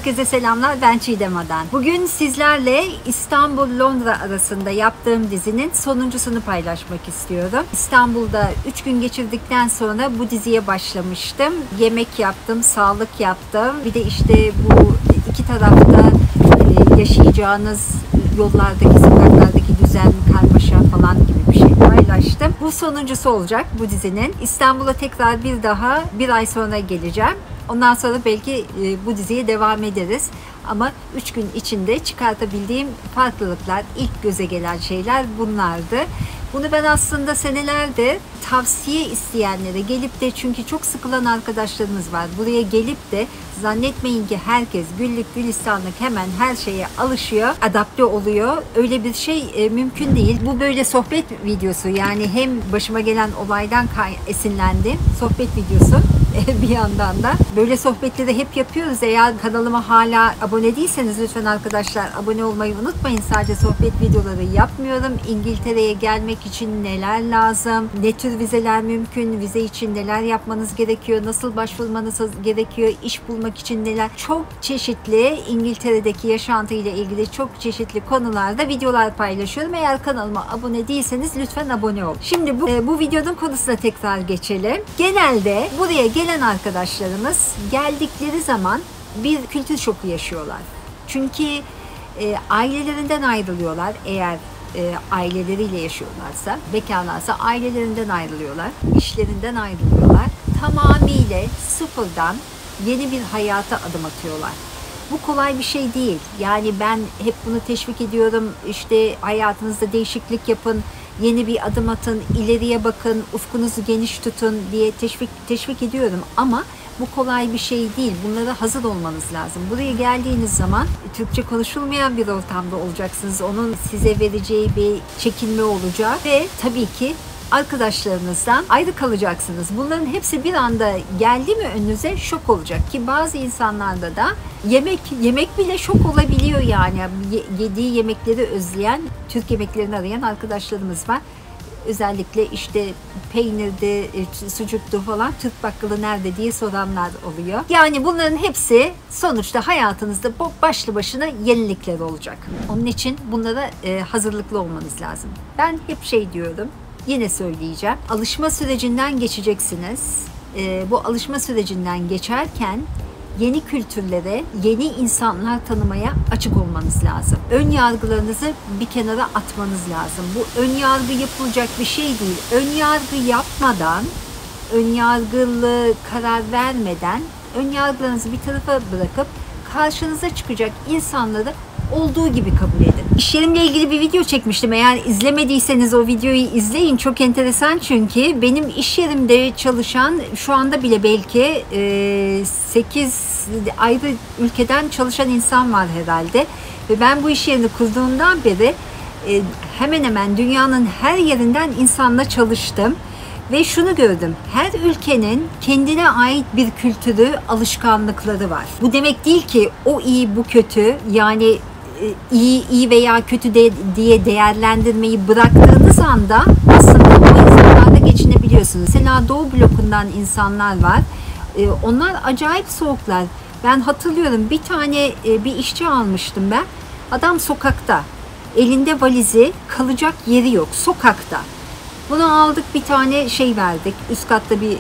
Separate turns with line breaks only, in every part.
Herkese selamlar, ben Çiğdem Adan. Bugün sizlerle İstanbul-Londra arasında yaptığım dizinin sonuncusunu paylaşmak istiyorum. İstanbul'da 3 gün geçirdikten sonra bu diziye başlamıştım. Yemek yaptım, sağlık yaptım. Bir de işte bu iki tarafta yaşayacağınız yollardaki, sokaklardaki düzen, karmaşa falan gibi bir şey paylaştım. Bu sonuncusu olacak bu dizinin. İstanbul'a tekrar bir ay sonra geleceğim. Ondan sonra belki bu diziye devam ederiz. Ama 3 gün içinde çıkartabildiğim farklılıklar, ilk göze gelen şeyler bunlardı. Bunu ben aslında senelerdir tavsiye isteyenlere gelip de, çünkü çok sıkılan arkadaşlarımız var. Buraya gelip de zannetmeyin ki herkes güllük gülistanlık hemen her şeye alışıyor, adapte oluyor. Öyle bir şey mümkün değil. Bu böyle sohbet videosu, yani hem başıma gelen olaydan esinlendim, sohbet videosu. Bir yandan da böyle sohbetleri hep yapıyoruz. Eğer kanalıma hala abone değilseniz lütfen arkadaşlar abone olmayı unutmayın. Sadece sohbet videoları yapmıyorum. İngiltere'ye gelmek için neler lazım, ne tür vizeler mümkün, vize için neler yapmanız gerekiyor, nasıl başvurmanız gerekiyor, iş bulmak için neler, çok çeşitli İngiltere'deki yaşantıyla ilgili çok çeşitli konularda videolar paylaşıyorum. Eğer kanalıma abone değilseniz lütfen abone olun. Şimdi bu videonun konusuna tekrar geçelim. Genelde buraya gelen arkadaşlarımız geldikleri zaman bir kültür şoku yaşıyorlar. Çünkü ailelerinden ayrılıyorlar. Eğer aileleriyle yaşıyorlarsa, bekarlarsa ailelerinden ayrılıyorlar, işlerinden ayrılıyorlar. Tamamıyla sıfırdan yeni bir hayata adım atıyorlar. Bu kolay bir şey değil. Yani ben hep bunu teşvik ediyorum. İşte hayatınızda değişiklik yapın, yeni bir adım atın, ileriye bakın, ufkunuzu geniş tutun diye teşvik ediyorum. Ama bu kolay bir şey değil. Bunlara hazır olmanız lazım. Buraya geldiğiniz zaman Türkçe konuşulmayan bir ortamda olacaksınız. Onun size vereceği bir çekinme olacak ve tabii ki arkadaşlarınızdan ayrı kalacaksınız. Bunların hepsi bir anda geldi mi önünüze şok olacak ki bazı insanlarda da yemek bile şok olabiliyor yani. Yediği yemekleri özleyen, Türk yemeklerini arayan arkadaşlarımız var. Özellikle işte peynirdi, sucuktu falan, Türk bakkalı nerede diye soranlar oluyor. Yani bunların hepsi sonuçta hayatınızda başlı başına yenilikler olacak. Onun için bunlara hazırlıklı olmanız lazım. Ben hep şey diyorum, yine söyleyeceğim. Alışma sürecinden geçeceksiniz. Bu alışma sürecinden geçerken yeni kültürlere, yeni insanlar tanımaya açık olmanız lazım. Ön yargılarınızı bir kenara atmanız lazım. Bu ön yargı yapılacak bir şey değil. Ön yargı yapmadan, ön yargılı karar vermeden, ön yargılarınızı bir tarafa bırakıp karşınıza çıkacak insanları olduğu gibi kabul edin. İş yerimle ilgili bir video çekmiştim. Eğer izlemediyseniz o videoyu izleyin. Çok enteresan çünkü benim iş yerimde çalışan, şu anda bile belki 8 ayrı ülkeden çalışan insan var herhalde. Ve ben bu iş yerini kurduğumdan beri hemen hemen dünyanın her yerinden insanla çalıştım. Ve şunu gördüm, her ülkenin kendine ait bir kültürü, alışkanlıkları var. Bu demek değil ki o iyi, bu kötü, yani iyi veya kötü diye değerlendirmeyi bıraktığınız anda aslında o insanlarla geçinebiliyorsunuz. Mesela Doğu blokundan insanlar var. Onlar acayip soğuklar. Ben hatırlıyorum, bir tane bir işçi almıştım ben. Adam sokakta, elinde valizi, kalacak yeri yok, sokakta. Bunu aldık, bir tane şey verdik. Üst katta bir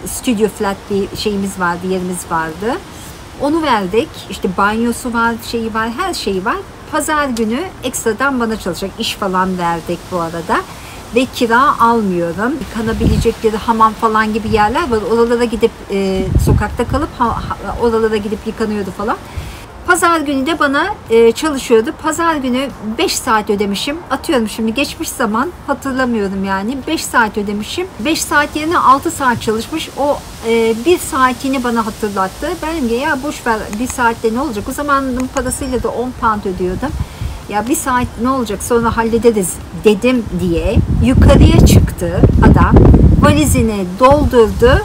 studio flat bir şeyimiz vardı, yerimiz vardı. Onu verdik. İşte banyosu var, şeyi var, her şeyi var. Pazar günü ekstradan bana çalışacak iş falan verdik bu arada. Ve kira almıyorum. Yıkanabilecekleri hamam falan gibi yerler var. Oralara gidip sokakta kalıp oralara gidip yıkanıyordu falan. Pazar günü de bana çalışıyordu. Pazar günü 5 saat ödemişim. Atıyorum şimdi, geçmiş zaman hatırlamıyorum yani. 5 saat ödemişim. 5 saat yerine 6 saat çalışmış. O 1 saatini bana hatırlattı. Ben dedim ki ya boş ver, 1 saatte ne olacak? O zamanın parasıyla da 10 pound ödüyordum. Ya 1 saat ne olacak, sonra hallederiz dedim diye yukarıya çıktı adam. Valizini doldurdu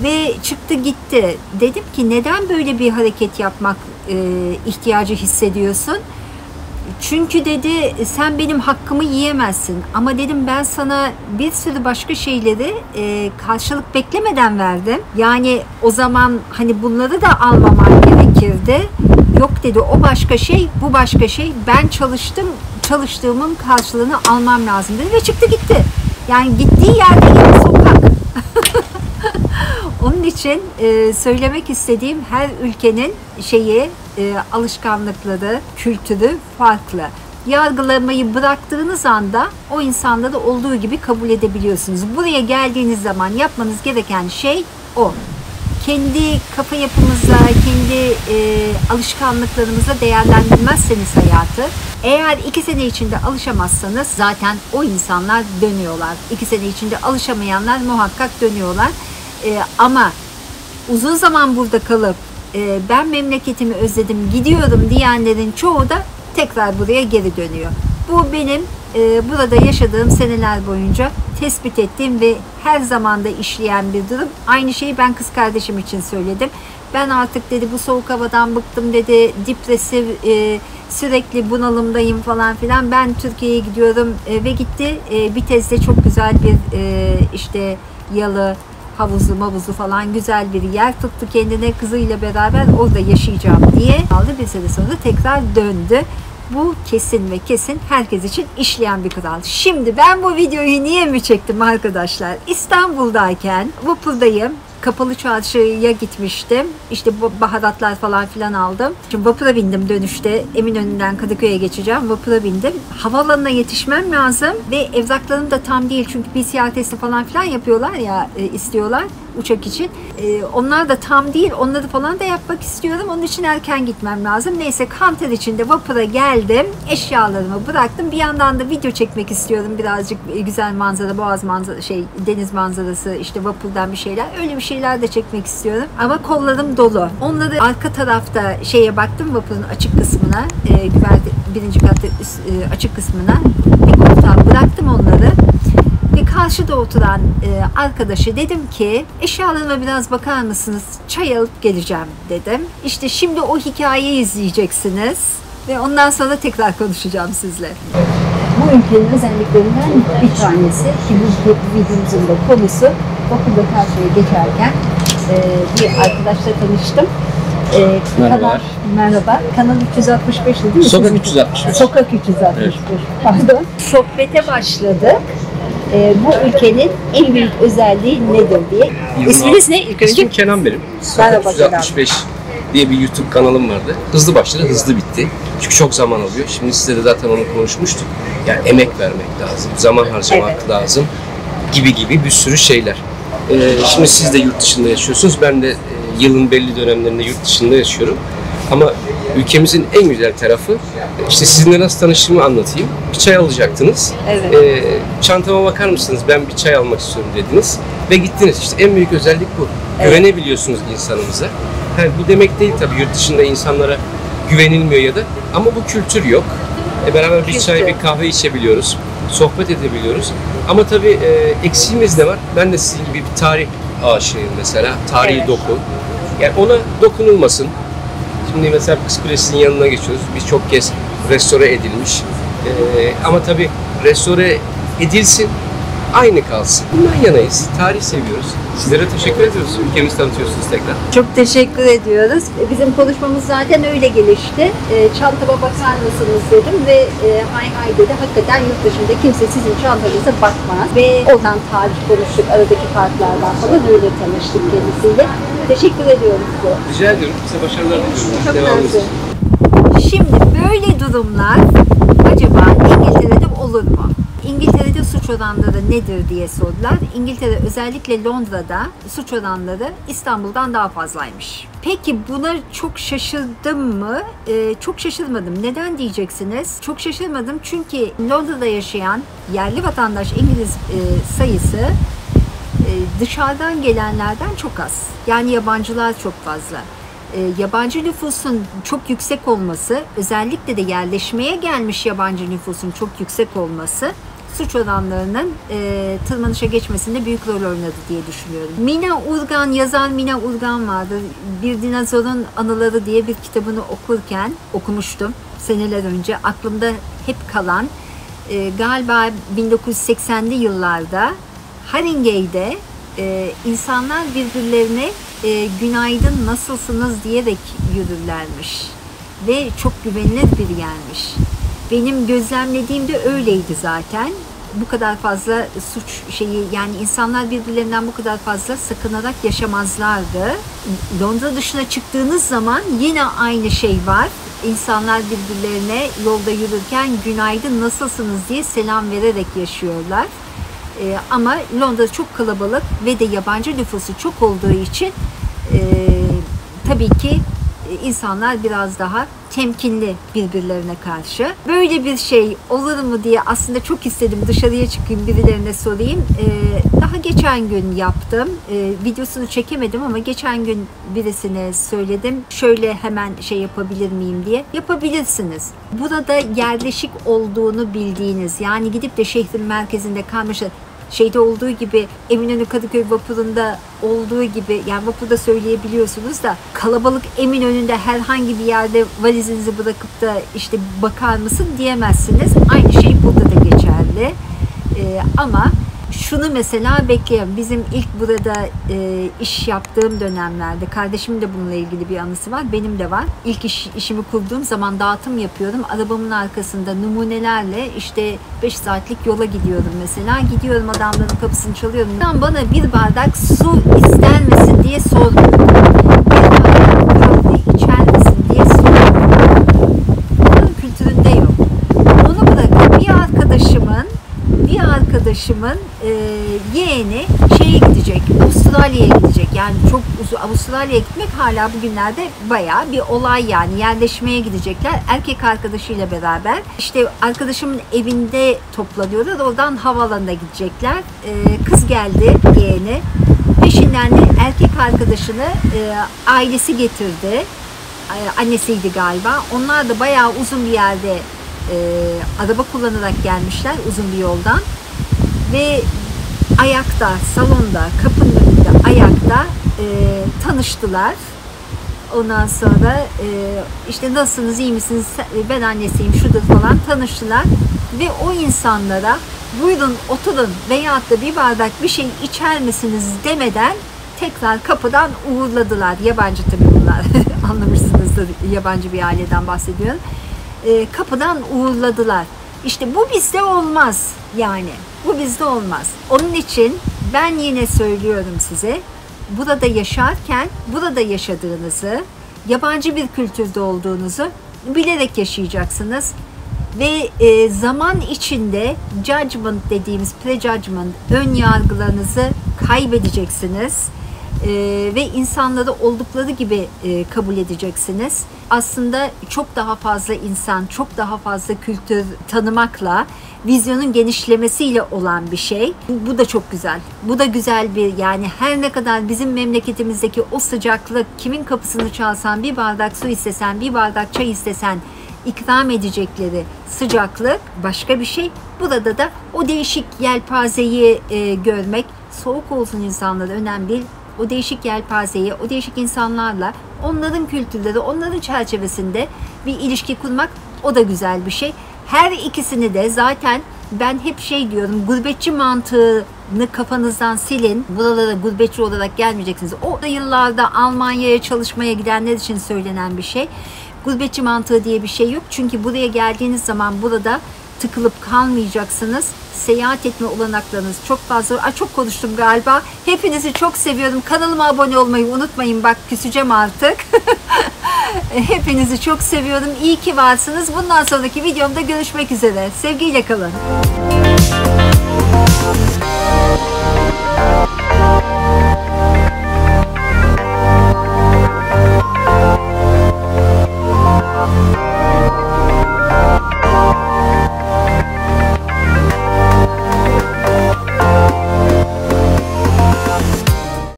ve çıktı gitti. Dedim ki neden böyle bir hareket yapmak ihtiyacı hissediyorsun? Çünkü dedi sen benim hakkımı yiyemezsin. Ama dedim ben sana bir sürü başka şeyleri karşılık beklemeden verdim. Yani o zaman hani bunları da almaman gerekirdi. Yok dedi, o başka şey, bu başka şey. Ben çalıştığımın karşılığını almam lazım dedi ve çıktı gitti. Yani gittiği yerde yine sokak. Onun için söylemek istediğim, her ülkenin alışkanlıkları, kültürü farklı. Yargılamayı bıraktığınız anda o insanları olduğu gibi kabul edebiliyorsunuz. Buraya geldiğiniz zaman yapmanız gereken şey o. Kendi kafa yapımıza, kendi alışkanlıklarımıza değerlendirmezseniz hayatı, eğer 2 sene içinde alışamazsanız zaten o insanlar dönüyorlar. 2 sene içinde alışamayanlar muhakkak dönüyorlar. Ama uzun zaman burada kalıp ben memleketimi özledim, gidiyorum diyenlerin çoğu da tekrar buraya geri dönüyor. Bu benim burada yaşadığım seneler boyunca tespit ettiğim ve her zaman da işleyen bir durum. Aynı şeyi ben kız kardeşim için söyledim. Ben artık dedi bu soğuk havadan bıktım dedi, depresif, sürekli bunalımdayım falan filan. Ben Türkiye'ye gidiyorum ve gitti. Bitez'de çok güzel bir işte yalı, havuzu falan güzel bir yer tuttu kendine, kızıyla beraber orada yaşayacağım diye aldı. Bir sene sonra tekrar döndü. Bu kesin ve kesin herkes için işleyen bir kural. Şimdi ben bu videoyu niye mi çektim arkadaşlar? İstanbul'dayken vapurdayım. Kapalı Çarşı'ya gitmiştim. İşte baharatlar falan filan aldım. Şimdi vapura bindim dönüşte. Eminönü'nden Kadıköy'e geçeceğim. Vapura bindim. Havaalanına yetişmem lazım ve evraklarım da tam değil. Çünkü PCR testi falan filan yapıyorlar ya, istiyorlar uçak için. Onlar da tam değil. Onları falan da yapmak istiyorum. Onun için erken gitmem lazım. Neyse kanter içinde vapura geldim. Eşyalarımı bıraktım. Bir yandan da video çekmek istiyorum. Birazcık güzel manzara, boğaz manzara, deniz manzarası, işte vapurdan bir şeyler. Öyle bir şeyler de çekmek istiyorum. Ama kollarım dolu. Onları arka tarafta baktım, vapurun açık kısmına, birinci katta açık kısmına bir koltuğa bıraktım onları. Ve karşıda oturan arkadaşa dedim ki eşyalarıma biraz bakar mısınız? Çay alıp geleceğim dedim. İşte şimdi o hikayeyi izleyeceksiniz ve ondan sonra tekrar konuşacağım sizle. Bu ülkenin özelliklerinden bir tanesi ki bu videomuzun da konusu, vapurda karşıya geçerken bir arkadaşla tanıştım.
Merhabalar.
Merhaba. Kanal 365 değil mi?
Sokak 365.
Sokak 365. Evet. Pardon. Sohbete başladık. Bu ülkenin en büyük özelliği nedir diye. İsminiz ne?
İsmim Kenan benim. Sokak 365 diye bir YouTube kanalım vardı. Hızlı başladı, hızlı bitti. Çünkü çok zaman alıyor. Şimdi size de zaten onu konuşmuştuk. Yani emek vermek lazım, zaman harcamak lazım gibi bir sürü şeyler. Şimdi siz de yurt dışında yaşıyorsunuz. Ben de yılın belli dönemlerinde yurt dışında yaşıyorum. Ama ülkemizin en güzel tarafı, işte sizinle nasıl tanıştığımı anlatayım. Bir çay alacaktınız.
Evet.
Çantama bakar mısınız? Ben bir çay almak istiyorum dediniz. Ve gittiniz. İşte en büyük özellik bu. Evet. Güvenebiliyorsunuz insanımıza. Yani bu demek değil tabii, yurt dışında insanlara güvenilmiyor ya da. Ama bu kültür yok. Beraber bir çay, bir kahve içebiliyoruz. Sohbet edebiliyoruz. Ama tabii eksiğimiz de var. Ben de sizin gibi bir tarih aşığıyım mesela. Tarihi doku. Yani ona dokunulmasın. Şimdi mesela Kız Kulesi'nin yanına geçiyoruz. Birçok kez restore edilmiş. Ama tabii restore edilsin, aynı kalsın. Bundan yanayız. Tarih seviyoruz. Sizlere teşekkür ediyoruz. Ülkemizi tanıtıyorsunuz tekrar.
Çok teşekkür ediyoruz. Bizim konuşmamız zaten öyle gelişti. Çantama bakar mısınız dedim ve hay dedi. Hakikaten yurt dışında kimse sizin çantanıza bakmaz. Ve oradan tarih konuştuk. Aradaki farklardan falan öyle tanıştık kendisiyle. Teşekkür ediyorum size.
Rica ediyorum. Size başarılar diliyorum.
Çok
Devamınız için.
Şimdi böyle durumlar acaba İngiltere'de olur mu? İngiltere'de suç oranları nedir diye sordular. İngiltere, özellikle Londra'da suç oranları İstanbul'dan daha fazlaymış. Peki buna çok şaşırdım mı? Çok şaşırmadım. Neden diyeceksiniz? Çok şaşırmadım çünkü Londra'da yaşayan yerli vatandaş İngiliz sayısı dışarıdan gelenlerden çok az. Yani yabancılar çok fazla. Yabancı nüfusun çok yüksek olması, özellikle de yerleşmeye gelmiş yabancı nüfusun çok yüksek olması suç oranlarının tırmanışa geçmesinde büyük rol oynadı diye düşünüyorum. Mina Urgan, yazar Mina Urgan vardı. Bir Dinozorun Anıları diye bir kitabını okumuştum. seneler önce aklımda hep kalan galiba 1980'li yıllarda Haringey'de insanlar birbirlerine günaydın nasılsınız diyerek yürürlermiş ve çok güvenilir bir yermiş. Benim gözlemlediğim de öyleydi zaten. Bu kadar fazla suç şeyi, yani insanlar birbirlerinden bu kadar fazla sakınarak yaşamazlardı. Londra dışına çıktığınız zaman yine aynı şey var. İnsanlar birbirlerine yolda yürürken günaydın nasılsınız diye selam vererek yaşıyorlar. Ama Londra çok kalabalık ve de yabancı nüfusu çok olduğu için tabii ki insanlar biraz daha temkinli birbirlerine karşı. Böyle bir şey olur mu diye aslında çok istedim, dışarıya çıkayım birilerine sorayım. Daha geçen gün yaptım. Videosunu çekemedim ama geçen gün birisine söyledim. Şöyle hemen şey yapabilir miyim diye. Yapabilirsiniz. Burada yerleşik olduğunu bildiğiniz, yani gidip de şehrin merkezinde kalmış, şeyde olduğu gibi, Eminönü Kadıköy vapurunda olduğu gibi, yani vapurda söyleyebiliyorsunuz da kalabalık Eminönü'nde herhangi bir yerde valizinizi bırakıp da işte bakar mısın diyemezsiniz. Aynı şey burada da geçerli. Ama şunu mesela bekleyin. Bizim ilk burada iş yaptığım dönemlerde, kardeşimin de bununla ilgili bir anısı var, benim de var. İlk işimi kurduğum zaman dağıtım yapıyordum. Arabamın arkasında numunelerle işte 5 saatlik yola gidiyorum mesela. Gidiyorum, adamların kapısını çalıyorum. Bana bir bardak su ister misin diye sormuyorum. Bir bardak kahve içer misin diye sormuyorum. Bunun kültüründe yok. Onu bırakıp bir arkadaşımın yeğeni şeye gidecek, Avustralya'ya gidecek. Yani çok uzun, Avustralya'ya gitmek hala bugünlerde bayağı bir olay yani. Yerleşmeye gidecekler. Erkek arkadaşıyla beraber. İşte arkadaşımın evinde toplanıyorlar. Oradan havaalanına gidecekler. Kız geldi, yeğeni. Peşinden de erkek arkadaşını ailesi getirdi. Annesiydi galiba. Onlar da bayağı uzun bir yerde araba kullanarak gelmişler, uzun bir yoldan. Ve ayakta, salonda, kapının önünde ayakta tanıştılar. Ondan sonra işte nasılsınız, iyi misiniz, ben annesiyim, şudur falan tanıştılar. Ve o insanlara buyurun oturun veyahut da bir bardak bir şey içer misiniz demeden tekrar kapıdan uğurladılar. Yabancı tabii bunlar. Anlamışsınızdır, yabancı bir aileden bahsediyorum. Kapıdan uğurladılar. İşte bu bizde olmaz yani. Bu bizde olmaz. Onun için ben yine söylüyorum size, burada yaşarken, burada yaşadığınızı, yabancı bir kültürde olduğunuzu bilerek yaşayacaksınız. Ve zaman içinde judgment dediğimiz, prejudgment, ön yargılarınızı kaybedeceksiniz. Ve insanları oldukları gibi kabul edeceksiniz. Aslında çok daha fazla insan, çok daha fazla kültür tanımakla, vizyonun genişlemesiyle olan bir şey. Bu da çok güzel. Bu da güzel bir, yani her ne kadar bizim memleketimizdeki o sıcaklık, kimin kapısını çalsan, bir bardak su istesen, bir bardak çay istesen ikram edecekleri sıcaklık başka bir şey. Burada da o değişik yelpazeyi görmek, soğuk olsun insanlar önemli değil. O değişik yelpazeyi, o değişik insanlarla, onların kültürleri, onların çerçevesinde bir ilişki kurmak, o da güzel bir şey. Her ikisini de zaten ben hep şey diyorum, gurbetçi mantığını kafanızdan silin. Buralara gurbetçi olarak gelmeyeceksiniz. O yıllarda Almanya'ya çalışmaya gidenler için söylenen bir şey. Gurbetçi mantığı diye bir şey yok. Çünkü buraya geldiğiniz zaman burada tıkılıp kalmayacaksınız. Seyahat etme olanaklarınız çok fazla. Çok konuştum galiba. Hepinizi çok seviyorum. Kanalıma abone olmayı unutmayın. Bak küseceğim artık. Hepinizi çok seviyorum. İyi ki varsınız. Bundan sonraki videomda görüşmek üzere. Sevgiyle kalın.